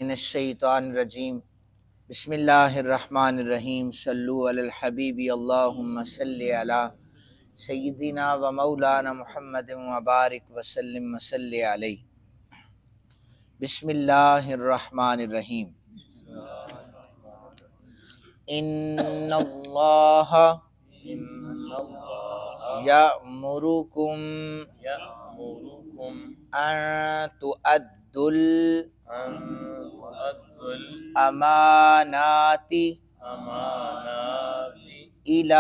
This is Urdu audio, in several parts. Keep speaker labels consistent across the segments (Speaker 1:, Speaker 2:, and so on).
Speaker 1: من الشیطان الرجیم بسم اللہ الرحمن الرحیم صلو علی الحبیب اللہم صلی علی سیدنا و مولانا محمد وبارک وسلم وصلی علیہ۔ بسم اللہ الرحمن الرحیم۔ ان اللہ یأمرکم ان تؤدوا الامانات الی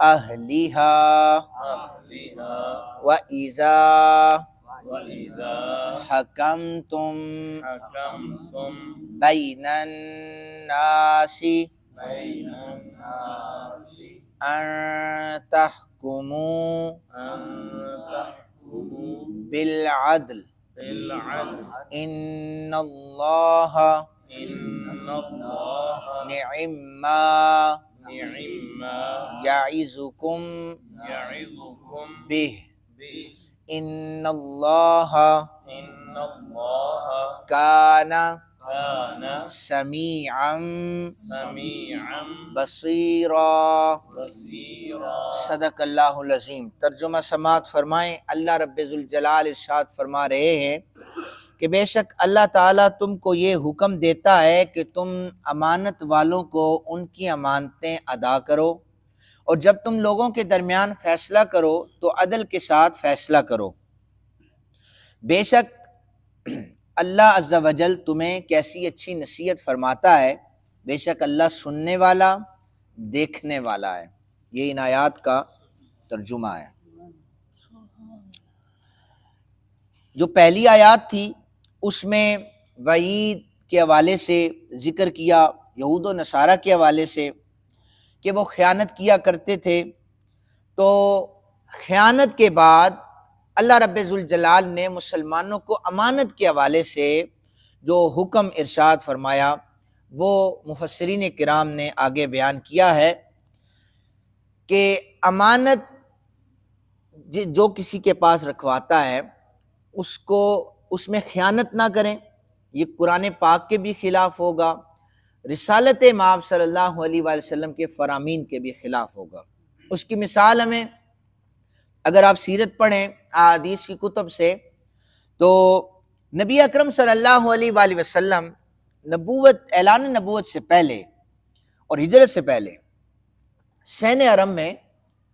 Speaker 1: اہلہا وَإِذَا حَكَمْتُمْ بَيْنَ النَّاسِ أَن تَحْكُمُوا بالعدل ان اللہ نعم ما یعظکم بہ ان اللہ کان سمیعا بصیرا۔ صدق اللہ العظیم۔ ترجمہ سماعت فرمائیں۔ اللہ رب ذوالجلال ارشاد فرما رہے ہیں کہ بے شک اللہ تعالیٰ تم کو یہ حکم دیتا ہے کہ تم امانت والوں کو ان کی امانتیں ادا کرو، اور جب تم لوگوں کے درمیان فیصلہ کرو تو عدل کے ساتھ فیصلہ کرو۔ بے شک اللہ عز و جل تمہیں کیسی اچھی نصیحت فرماتا ہے، بے شک اللہ سننے والا دیکھنے والا ہے۔ یہ ان آیات کا ترجمہ ہے۔ جو پہلی آیات تھی اس میں وعید کے حوالے سے ذکر کیا، یہود و نصارہ کے حوالے سے کہ وہ خیانت کیا کرتے تھے، تو خیانت کے بعد اللہ رب ذوالجلال نے مسلمانوں کو امانت کے حوالے سے جو حکم ارشاد فرمایا وہ مفسرین کرام نے آگے بیان کیا ہے کہ امانت جو کسی کے پاس رکھواتا ہے اس میں خیانت نہ کریں۔ یہ قرآن پاک کے بھی خلاف ہوگا، رسالت مآب صلی اللہ علیہ وآلہ وسلم کے فرامین کے بھی خلاف ہوگا۔ اس کی مثال ہمیں اگر آپ سیرت پڑھیں احادیث کی کتب سے تو نبی اکرم صلی اللہ علیہ وآلہ وسلم اعلان نبوت سے پہلے اور ہجرت سے پہلے سین حرم میں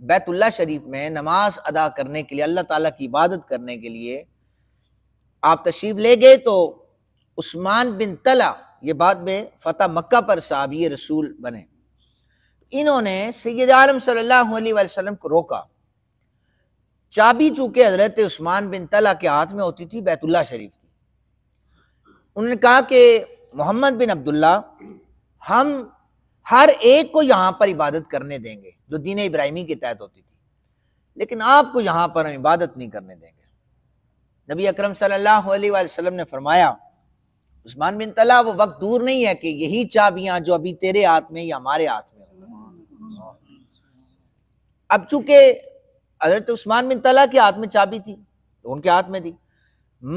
Speaker 1: بیت اللہ شریف میں نماز ادا کرنے کے لیے، اللہ تعالیٰ کی عبادت کرنے کے لیے آپ تشریف لے گئے تو عثمان بن طلحہ، یہ بعد میں فتح مکہ پر صحابی رسول بنے، انہوں نے سید عالم صلی اللہ علیہ وآلہ وسلم کو روکا۔ چابی چونکہ حضرت عثمان بن طلحہ کے ہاتھ میں ہوتی تھی بیت اللہ شریف کی، انہوں نے کہا کہ محمد بن عبداللہ ہم ہر ایک کو یہاں پر عبادت کرنے دیں گے جو دین ابراہیمی کے تحت ہوتی تھی، لیکن آپ کو یہاں پر ہم عبادت نہیں کرنے دیں گے۔ نبی اکرم صلی اللہ علیہ وآلہ وسلم نے فرمایا عثمان بن طلحہ وہ وقت دور نہیں ہے کہ یہی چابیاں جو ابھی تیرے ہاتھ میں یا ہمارے ہاتھ میں ہوں۔ اب چونکہ حضرت عثمان بن طلحہ کے ہاتھ میں چابی تھی تو ان کے ہاتھ میں تھی۔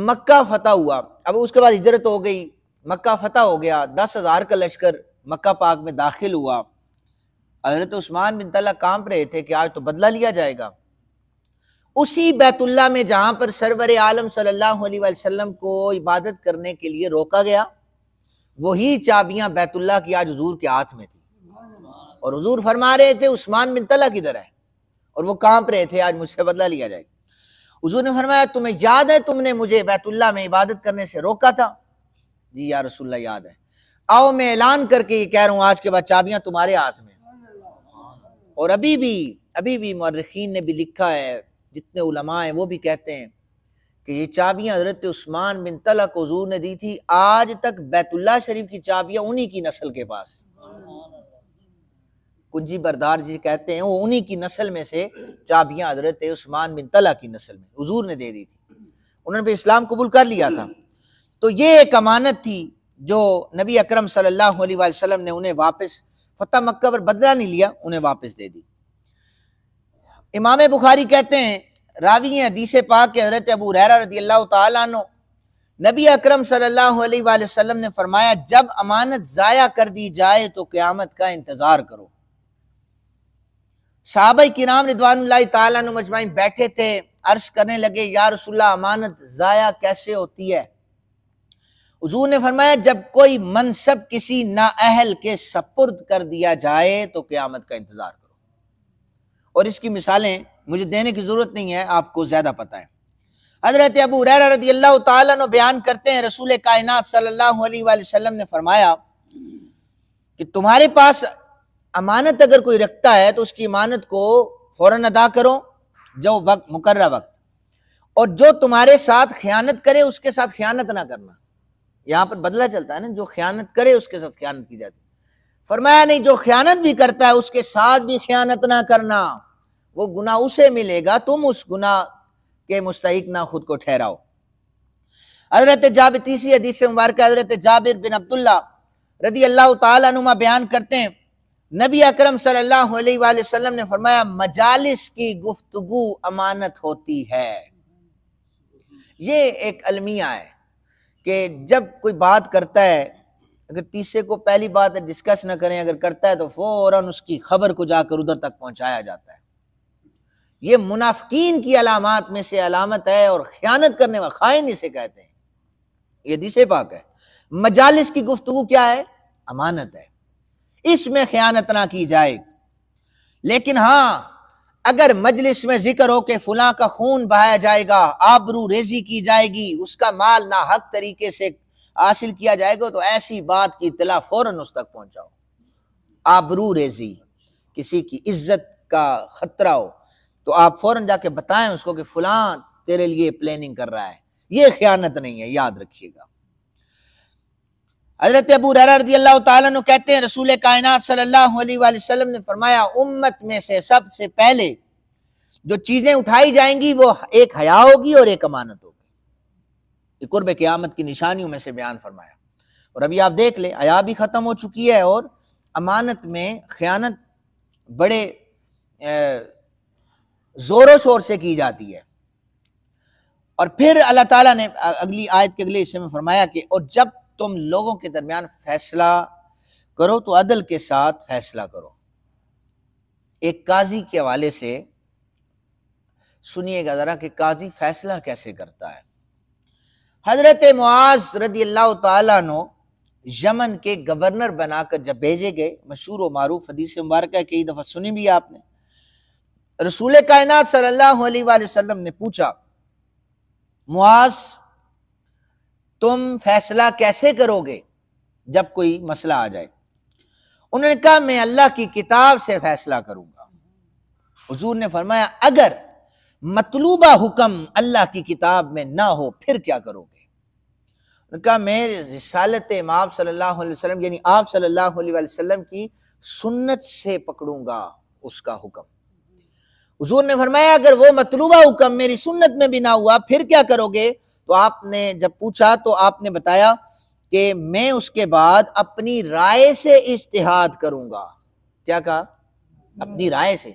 Speaker 1: مکہ فتح ہوا، اب اس کے بعد ہجرت ہو گئی، مکہ فتح ہو گیا، 10,000 کا لشکر مکہ پاک میں داخل ہوا۔ حضرت عثمان بن طلحہ کانپ رہے تھے کہ آج تو بدلہ لیا جائے گا۔ اسی بیت اللہ میں جہاں پر سرور عالم صلی اللہ علیہ وآلہ وسلم کو عبادت کرنے کے لیے روکا گیا، وہی چابیاں بیت اللہ کی آج حضور کے ہاتھ میں تھی، اور حضور فرما رہے تھے عثمان بن طلحہ کدھر ہے، اور وہ کانپ رہے تھے آج مجھ سے بدلہ لیا جائے گا۔ حضور نے فرمایا تمہیں یاد ہے تم نے مجھے بیت اللہ میں عبادت کرنے سے روکا تھا؟ جی یا رسول اللہ یاد ہے۔ آؤ میں اعلان کر کے یہ کہہ رہا ہوں آج کے بعد چابیاں تمہارے ہاتھ میں۔ اور ابھی بھی مورخین نے بھی لکھا ہے، جتنے علماء ہیں وہ بھی کہتے ہیں کہ یہ چابیاں حضرت عثمان بن طلحہ کو حضور نے دی تھی، آج تک بیت اللہ شریف کی چابیاں انہی کی نسل کے پاس ہیں۔ کنجی بردار جی کہتے ہیں وہ انہی کی نسل میں سے چابیاں حضرت عثمان بن طلحہ کی نسل میں حضور نے دے دی تھی، انہوں نے بھی اسلام قبول کر لیا تھا۔ تو یہ ایک امانت تھی جو نبی اکرم صلی اللہ علیہ وآلہ وسلم نے انہیں واپس فتح مکہ پر بدلہ نہیں لیا، انہیں واپس دے دی۔ امام بخاری کہتے ہیں، راوی ہیں حدیث پاک کے حضرت ابو ہریرہ رضی اللہ تعالیٰ عنہ، نبی اکرم صلی اللہ علیہ وآلہ وسلم نے فرمایا جب امانت ضائع کر دی جائے تو قیامت کا انتظار کرو۔ صحابہ کرام رضوان اللہ تعالیٰ عنہ مجمعین بیٹھے تھے، عرض کرنے لگے یا رسول اللہ امانت ضائع کیسے ہوتی ہے؟ حضور نے فرمایا جب کوئی منصب کسی نااہل کے سپرد کر دیا جائے تو قیامت کا انتظار کرو۔ اور اس کی مثالیں مجھے دینے کی ضرورت نہیں ہے، آپ کو زیادہ پتہ ہے۔ حضرت ابو ہریرہ رضی اللہ تعالیٰ عنہ بیان کرتے ہیں رسول کائنات صلی اللہ علیہ وآلہ وسلم نے فرمایا کہ تمہارے پاس امانت اگر کوئی رکھتا ہے تو اس کی امانت کو فوراً ادا کرو جو وقت مقررہ وقت، اور جو تمہارے ساتھ خیانت کرے اس کے ساتھ خیانت نہ کرنا۔ یہاں پر بدلہ چلتا ہے نا، جو خیانت کرے اس کے ساتھ خیانت کی جاتی ہے۔ فرمایا نہیں، جو خیانت بھی کرتا ہے اس کے ساتھ بھی خیانت نہ کرنا، وہ گناہ اسے ملے گا، تم اس گناہ کے مستحق نہ خود کو ٹھہراؤ۔ حضرت جابر، تیسری حدیث مبارکہ حضرت جابر بن عبداللہ رضی اللہ تعالیٰ عنہما بیان کرتے ہیں نبی اکرم صلی اللہ علیہ وآلہ وسلم نے فرمایا مجالس کی گفتگو امانت ہوتی ہے۔ یہ ایک المیہ ہے کہ جب کوئی بات کرتا ہے، اگر تیسرے کو پہلی بات ڈسکس نہ کریں، اگر کرتا ہے تو فوراً اس کی خبر کو جا کر ادھر تک پہنچایا جاتا ہے۔ یہ منافقین کی علامات میں سے علامت ہے، اور خیانت کرنے والا خائن اسے کہتے ہیں۔ یہ حدیث پاک ہے۔ مجالس کی گفتگو کیا ہے؟ امانت ہے، اس میں خیانت نہ کی جائے۔ لیکن ہاں اگر مجلس میں ذکر ہو کہ فلاں کا خون بہایا جائے گا، آبرو ریزی کی جائے گی، اس کا مال ناحق طریقے سے حاصل کیا جائے گا، تو ایسی بات کی اطلاع فوراً اس تک پہنچاؤ۔ آبرو ریزی، کسی کی عزت کا خطرہ ہو تو آپ فوراً جا کے بتائیں اس کو کہ فلاں تیرے لیے پلاننگ کر رہا ہے، یہ خیانت نہیں ہے، یاد رکھیے گا۔ حضرت ابو ہریرہ رضی اللہ تعالیٰ عنہ کہتے ہیں رسول کائنات صلی اللہ علیہ وآلہ وسلم نے فرمایا امت میں سے سب سے پہلے جو چیزیں اٹھائی جائیں گی وہ ایک حیا ہوگی اور ایک امانت ہوگی۔ یہ قرب قیامت کی نشانیوں میں سے بیان فرمایا، اور ابھی آپ دیکھ لیں حیا بھی ختم ہو چکی ہے، اور امانت میں خیانت بڑے زور و شور سے کی جاتی ہے۔ اور پھر اللہ تعالیٰ نے اگلی آیت کے اگلے حصے میں فرمایا کہ اور جب تم لوگوں کے درمیان فیصلہ کرو تو عدل کے ساتھ فیصلہ کرو۔ ایک قاضی کے حوالے سے سنیے گا ذرا کہ قاضی فیصلہ کیسے کرتا ہے۔ حضرت معاذ رضی اللہ تعالیٰ عنہ یمن کے گورنر بنا کر جب بھیجے گئے، مشہور و معروف حدیث مبارکہ ہے، کئی دفعہ سنی بھی آپ نے، رسول کائنات صلی اللہ علیہ وآلہ وسلم نے پوچھا معاذ تم فیصلہ کیسے کرو گے جب کوئی مسئلہ آ جائے؟ انہوں نے کہا میں اللہ کی کتاب سے فیصلہ کروں گا۔ حضور نے فرمایا اگر مطلوبہ حکم اللہ کی کتاب میں نہ ہو پھر کیا کرو گے؟ انہوں نے کہا میں رسالت امام صلی اللہ علیہ وسلم یعنی آپ صلی اللہ علیہ وسلم کی سنت سے پکڑوں گا اس کا حکم۔ حضور نے فرمایا اگر وہ مطلوبہ حکم میری سنت میں بھی نہ ہوا پھر کیا کرو گے؟ تو آپ نے جب پوچھا تو آپ نے بتایا کہ میں اس کے بعد اپنی رائے سے اجتہاد کروں گا۔ کیا کہا؟ اپنی رائے سے۔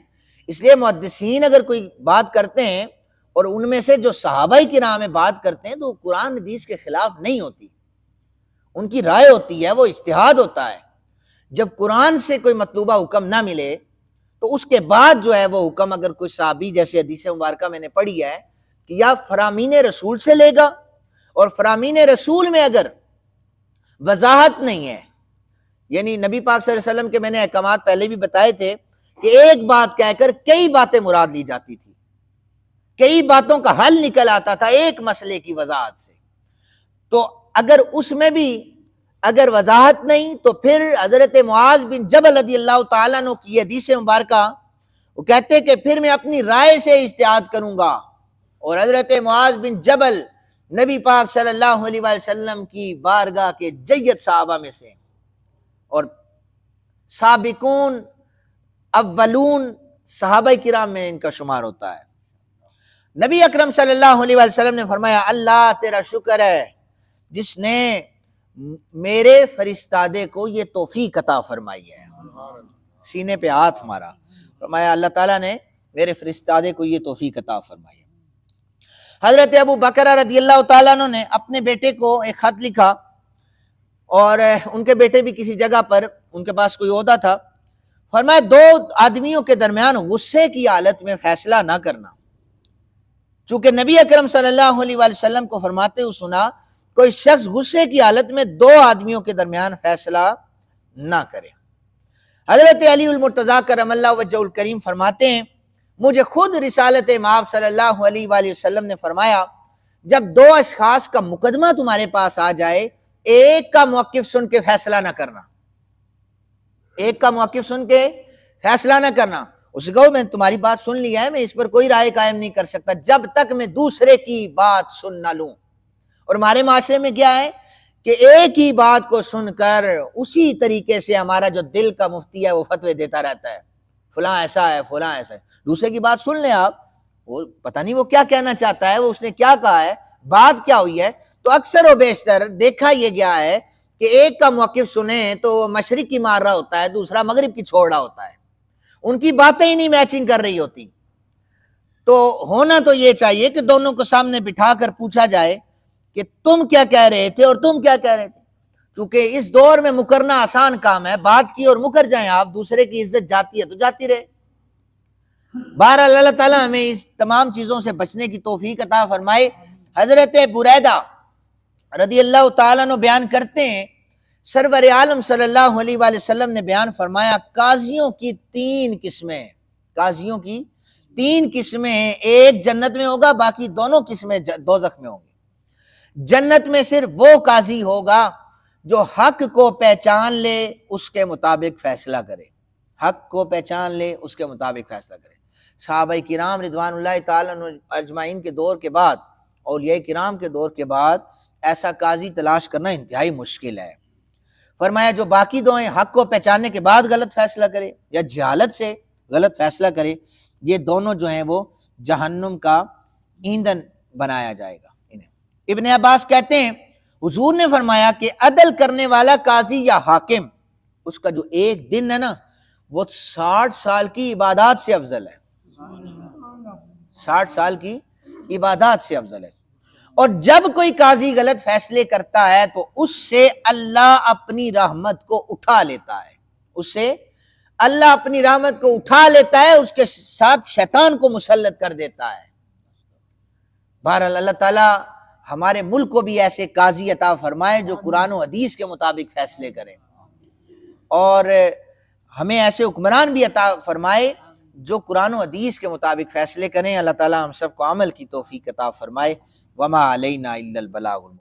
Speaker 1: اس لیے محدثین اگر کوئی بات کرتے ہیں اور ان میں سے جو صحابہ کرام میں بات کرتے ہیں تو قرآن حدیث کے خلاف نہیں ہوتی، ان کی رائے ہوتی ہے، وہ اجتہاد ہوتا ہے۔ جب قرآن سے کوئی مطلوبہ حکم نہ ملے تو اس کے بعد جو ہے وہ حکم اگر کوئی صحابی جیسے حدیث مبارکہ میں نے پڑھی ہے کہ یا فرامین رسول سے لے گا، اور فرامین رسول میں اگر وضاحت نہیں ہے، یعنی نبی پاک صلی اللہ علیہ وسلم کے میں نے احکامات پہلے بھی بتائے تھے کہ ایک بات کہہ کر کئی باتیں مراد لی جاتی تھی، کئی باتوں کا حل نکل آتا تھا ایک مسئلے کی وضاحت سے، تو اگر اس میں بھی اگر وضاحت نہیں تو پھر حضرت معاذ بن جبل رضی اللہ تعالیٰ عنہ کی حدیث مبارکہ وہ کہتے کہ پھر میں اپنی رائے سے اجتہاد کروں گا، اور حضرت معاذ بن جبل نبی پاک صلی اللہ علیہ وسلم کی بارگاہ کے جید صحابہ میں سے اور سابقون اولون صحابہ کرام میں ان کا شمار ہوتا ہے۔ نبی اکرم صلی اللہ علیہ وسلم نے فرمایا اللہ تیرا شکر ہے جس نے میرے فرستادے کو یہ توفیق عطا فرمائی ہے۔ سینے پہ ہاتھ مارا، فرمایا اللہ تعالیٰ نے میرے فرستادے کو یہ توفیق عطا فرمائی ہے۔ حضرت ابو بکر رضی اللہ تعالیٰ عنہ نے اپنے بیٹے کو ایک خط لکھا، اور ان کے بیٹے بھی کسی جگہ پر ان کے پاس کوئی عہدہ تھا، فرمایا دو آدمیوں کے درمیان غصے کی حالت میں فیصلہ نہ کرنا، چونکہ نبی اکرم صلی اللہ علیہ وآلہ وسلم کو فرماتے ہوئے سنا کوئی شخص غصے کی حالت میں دو آدمیوں کے درمیان فیصلہ نہ کرے۔ حضرت علی المرتضیٰ کرم اللہ وجہہ الکریم فرماتے ہیں مجھے خود رسالت مآب صلی اللہ علیہ وآلہ وسلم نے فرمایا جب دو اشخاص کا مقدمہ تمہارے پاس آ جائے، ایک کا موقف سن کے فیصلہ نہ کرنا، ایک کا موقف سن کے فیصلہ نہ کرنا۔ اس کو میں تمہاری بات سن لی ہے، میں اس پر کوئی رائے قائم نہیں کر سکتا جب تک میں دوسرے کی بات سن نہ لوں۔ اور ہمارے معاشرے میں کیا ہے کہ ایک ہی بات کو سن کر اسی طریقے سے ہمارا جو دل کا مفتی ہے وہ فتوے دیتا رہتا ہے، فلاں ایسا ہے، فلاں ایسا ہے۔ دوسرے کی بات سن لیں آپ، وہ پتہ نہیں وہ کیا کہنا چاہتا ہے، وہ اس نے کیا کہا ہے، بات کیا ہوئی ہے۔ تو اکثر و بیشتر دیکھا یہ گیا ہے کہ ایک کا موقف سنیں تو وہ مشرق کی مار رہا ہوتا ہے، دوسرا مغرب کی چھوڑ رہا ہوتا ہے، ان کی باتیں ہی نہیں میچنگ کر رہی ہوتی۔ تو ہونا تو یہ چاہیے کہ دونوں کو سامنے بٹھا کر پوچھا جائے کہ تم کیا کہہ رہے تھے اور تم کیا کہہ رہے تھے، چونکہ اس دور میں مکرنا آسان کام ہے، بات کی اور مکر جائیں آپ، دوسرے کی عزت جاتی ہے تو جاتی رہے۔ بہرحال اللہ تعالیٰ ہمیں اس تمام چیزوں سے بچنے کی توفیق عطا فرمائے۔ حضرت بریدہ رضی اللہ تعالیٰ عنہ بیان کرتے ہیں سرور عالم صلی اللہ علیہ وآلہ وسلم نے بیان فرمایا قاضیوں کی تین قسمیں، قاضیوں کی تین قسمیں ہیں، ایک جنت میں ہوگا، باقی دونوں قسمیں دوزخ میں ہوں گے۔ جنت میں صرف وہ قاضی ہوگا جو حق کو پہچان لے اس کے مطابق فیصلہ کرے، حق کو پہچان لے اس کے مطابق فیصلہ کرے۔ صحابہ کرام رضوان اللہ تعالیٰ اجمعین کے دور کے بعد، اولیاء کرام کے دور کے بعد ایسا قاضی تلاش کرنا انتہائی مشکل ہے۔ فرمایا جو باقی دو ہیں، حق کو پہچاننے کے بعد غلط فیصلہ کرے یا جہالت سے غلط فیصلہ کرے، یہ دونوں جو ہیں وہ جہنم کا ایندھن بنایا جائے گا انہیں۔ ابن عباس کہتے ہیں حضور نے فرمایا کہ عدل کرنے والا قاضی یا حاکم، اس کا جو ایک دن ہے نا وہ 60 سال کی عبادات سے افضل ہے، 60 سال کی عبادات سے افضل ہے۔ اور جب کوئی قاضی غلط فیصلے کرتا ہے تو اس سے اللہ اپنی رحمت کو اٹھا لیتا ہے، اس سے اللہ اپنی رحمت کو اٹھا لیتا ہے، اس کے ساتھ شیطان کو مسلط کر دیتا ہے۔ بہرحال اللہ تعالیٰ ہمارے ملک کو بھی ایسے قاضی عطا فرمائے جو قرآن و حدیث کے مطابق فیصلے کریں، اور ہمیں ایسے حکمران بھی عطا فرمائے جو قرآن و حدیث کے مطابق فیصلے کریں۔ اللہ تعالیٰ ہم سب کو عمل کی توفیق عطا فرمائے۔ وما علینا الا البلاغ۔